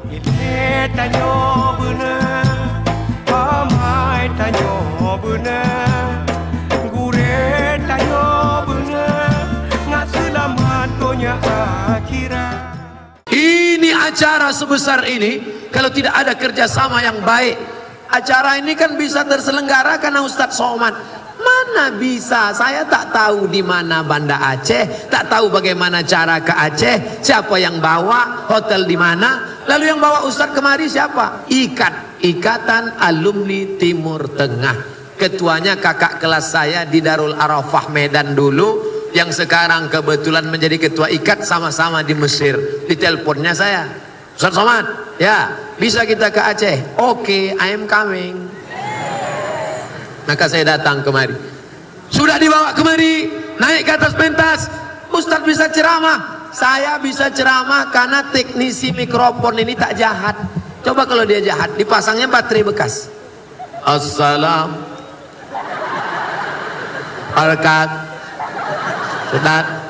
Ile tanyo bener, pamai tanyo bener, gure tanyo bener, nggak selamat dunia akhirat. Ini acara sebesar ini, kalau tidak ada kerjasama yang baik, acara ini kan bisa terselenggara karena Ustadz Somad. Mana bisa, saya tak tahu di mana Banda Aceh, tak tahu bagaimana cara ke Aceh, siapa yang bawa, hotel di mana, lalu yang bawa Ustadz kemari siapa? Ikatan Alumni Timur Tengah. Ketuanya kakak kelas saya di Darul Arafah Medan dulu, yang sekarang kebetulan menjadi ketua ikat, sama-sama di Mesir. Di teleponnya saya, Ustadz Somad, ya bisa kita ke Aceh? Oke, I am coming. Maka saya datang kemari. Sudah dibawa kemari, naik ke atas pentas. Ustadz bisa ceramah. Saya bisa ceramah karena teknisi mikrofon ini tak jahat. Coba kalau dia jahat, dipasangnya baterai bekas. Assalam Alkat Ustadz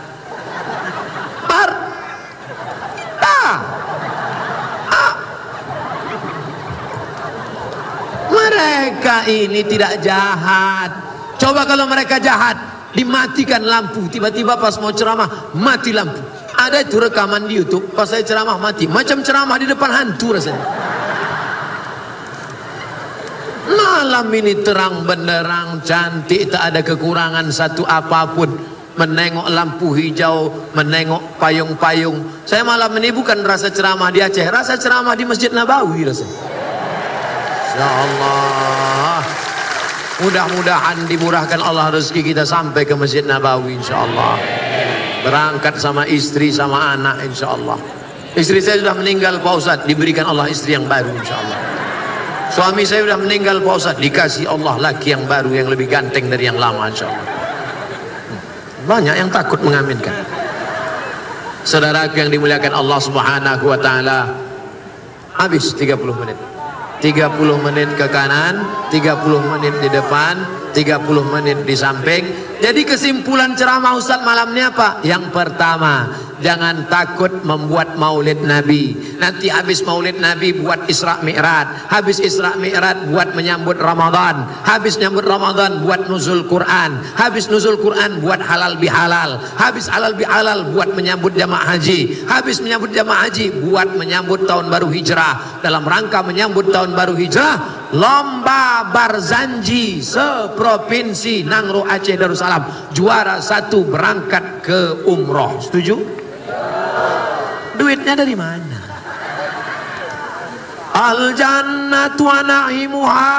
Par Mereka ini tidak jahat. Coba kalau mereka jahat, dimatikan lampu. Tiba-tiba pas mau ceramah, mati lampu. Ada itu rekaman di YouTube, pas saya ceramah mati. Macam ceramah di depan hantu rasanya. Malam ini terang benderang, cantik, tak ada kekurangan satu apapun. Menengok lampu hijau, menengok payung-payung. Saya malam ini bukan rasa ceramah di Aceh, rasa ceramah di Masjid Nabawi rasanya. Ya Allah, mudah-mudahan dimurahkan Allah rezeki kita sampai ke Masjid Nabawi insyaallah. Berangkat sama istri sama anak insyaallah. Istri saya sudah meninggal Pak Ustadz, diberikan Allah istri yang baru insyaallah. Suami saya sudah meninggal Pak Ustadz, dikasih Allah laki yang baru yang lebih ganteng dari yang lama insyaallah. Banyak yang takut mengaminkan. Saudaraku yang dimuliakan Allah Subhanahu wa taala, habis 30 menit. 30 menit ke kanan, 30 menit di depan, 30 menit di samping. Jadi kesimpulan ceramah Ustadz malam ini apa? Yang pertama, jangan takut membuat maulid Nabi. Nanti habis maulid Nabi buat Isra Mi'raj, habis Isra Mi'raj buat menyambut Ramadan, habis nyambut Ramadan buat nuzul Quran, habis nuzul Quran buat halal bihalal, habis halal bihalal buat menyambut jamaah haji, habis menyambut jamaah haji buat menyambut tahun baru hijrah. Dalam rangka menyambut tahun baru hijrah, lomba barzanji seprovinsi Nangro Aceh Darussalam, juara 1 berangkat ke umroh. Setuju? Duitnya dari mana? Al jannatu wa na'imuha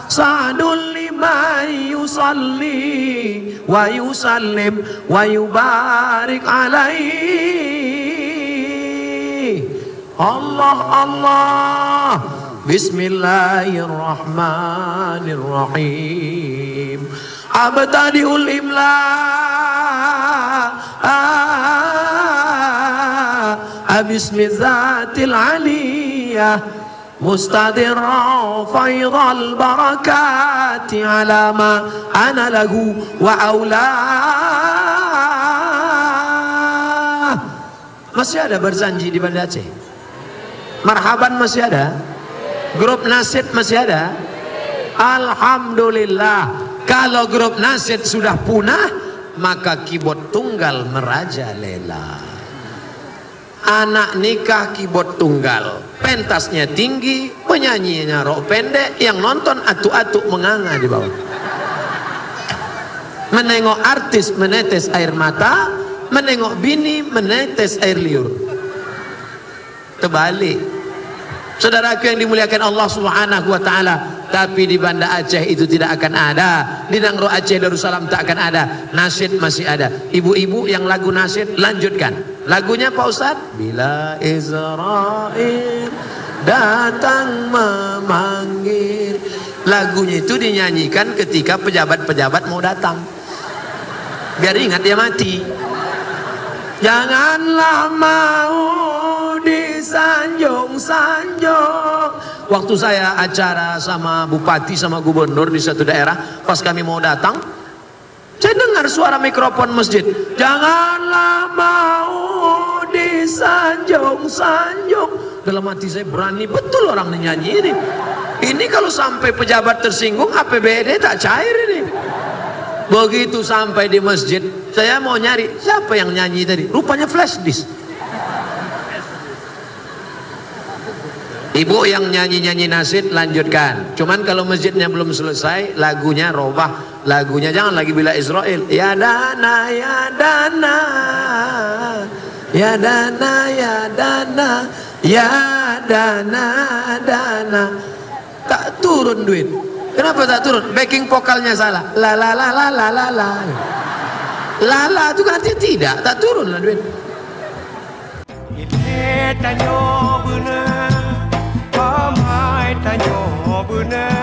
sa'dul liman yusalli wa yusallim wa yubarik alaihi. Allah Allah, Bismillahirrahmanirrahim. Abtadi'ul imla Bismi zatil aliyah Mustadirra faidhal barakati ala ma ana lahu wa awla. Masih ada berzanji di Banda Aceh? Marhaban masih ada? Grup Nasid masih ada? Alhamdulillah. Kalau grup Nasid sudah punah, maka keyboard tunggal merajalela. Anak nikah keyboard tunggal, pentasnya tinggi, penyanyinya rok pendek, yang nonton atuk-atuk menganga di bawah. Menengok artis menetes air mata, menengok bini menetes air liur. Terbalik. Saudaraku yang dimuliakan Allah Subhanahu wa taala, tapi di Banda Aceh itu tidak akan ada. Di Nangro Aceh Darussalam tak akan ada. Nasyid masih ada. Ibu-ibu yang lagu nasyid lanjutkan. Lagunya Pak Ustadz, bila Israel datang memanggil. Lagunya itu dinyanyikan ketika pejabat-pejabat mau datang, biar ingat dia mati. Janganlah mau disanjung-sanjung. Waktu saya acara sama bupati sama gubernur di satu daerah, pas kami mau datang, saya dengar suara mikrofon masjid. Janganlah mau sanjung sanjung. Dalam hati saya, berani betul orang nyanyi ini. Ini kalau sampai pejabat tersinggung, APBD tak cair ini. Begitu sampai di masjid, saya mau nyari siapa yang nyanyi tadi. Rupanya flash disk. Ibu yang nyanyi-nyanyi nasyid lanjutkan. Cuman kalau masjidnya belum selesai, lagunya robah. Lagunya jangan lagi Bila Israel. Ya dana, ya dana, ya dana, ya dana, ya dana, dana. Tak turun duit. Kenapa tak turun? Backing vokalnya salah. La la la la la la la. La la itu kan artinya tidak. Tak turun lah duit. Ile tanyo bener, pamai tanyo bener.